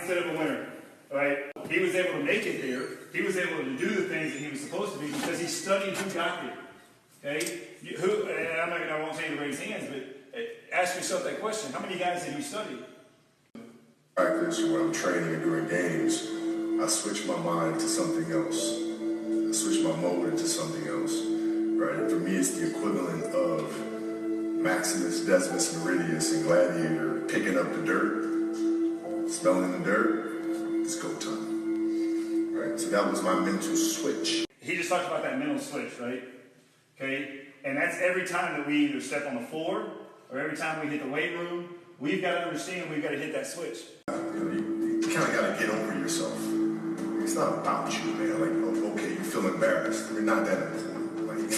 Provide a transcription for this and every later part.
instead of a winner, right? He was able to make it there. He was able to do the things that he was supposed to be because he studied who got there. Okay? And I won't say to raise hands, but ask yourself that question. How many guys have you studied? Practice, when I'm training and doing games, I switch my mind to something else. I switch my mode into something else. Right? For me, it's the equivalent of Maximus, Decimus, Meridius, and Gladiator picking up the dirt, smelling the dirt. It's go time. Right? So that was my mental switch. He just talked about that mental switch, right? Okay? And that's every time that we either step on the floor or every time we hit the weight room, we've got to understand we've got to hit that switch. You kind of got to get over yourself. It's not about you, man. Like, okay, you feel embarrassed. You're not that important. Like,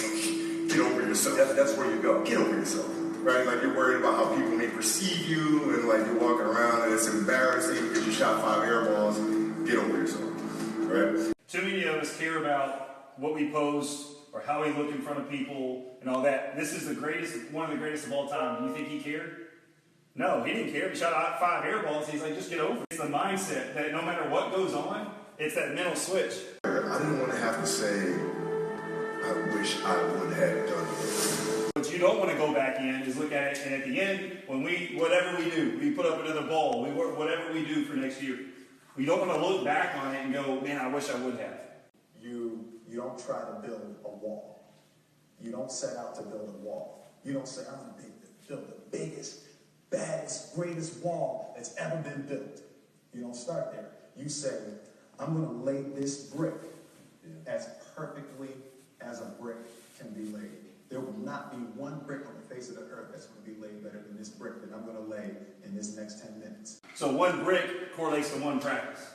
get over yourself. That's where you go. Get over yourself. Right? Like, you're worried about how people may perceive you, and like you're walking around and it's embarrassing because you shot 5 air balls. Get over yourself. Right? Too many of us care about what we post or how we look in front of people and all that. This is one of the greatest of all time. Do you think he cared? No, he didn't care. He shot out 5 air balls. He's like, just get over it. It's the mindset that no matter what goes on, it's that mental switch. I didn't want to have to say, I wish I would have done it. What you don't want to go back in is look at it, and at the end, when whatever we do, we put up another ball, we work whatever we do for next year. We don't want to look back on it and go, man, I wish I would have. You don't try to build a wall. You don't set out to build a wall. You don't say, I'm going to build the biggest, baddest, greatest wall that's ever been built. You don't start there. You say, I'm going to lay this brick as perfectly as a brick can be laid. There will not be one brick on the face of the earth that's going to be laid better than this brick that I'm going to lay in this next 10 minutes. So one brick correlates to one practice.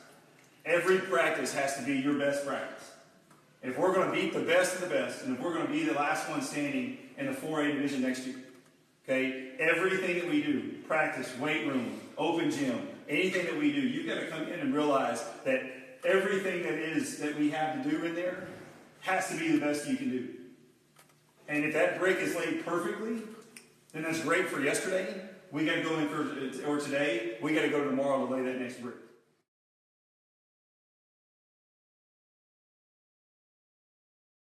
Every practice has to be your best practice. If we're going to beat the best of the best, and if we're going to be the last one standing in the 4A division next year, okay, everything that we do, practice, weight room, open gym, anything that we do, you've got to come in and realize that everything that we have to do in there has to be the best you can do. And if that brick is laid perfectly, then that's great for yesterday. We got to go in or today. We got to go tomorrow to lay that next brick.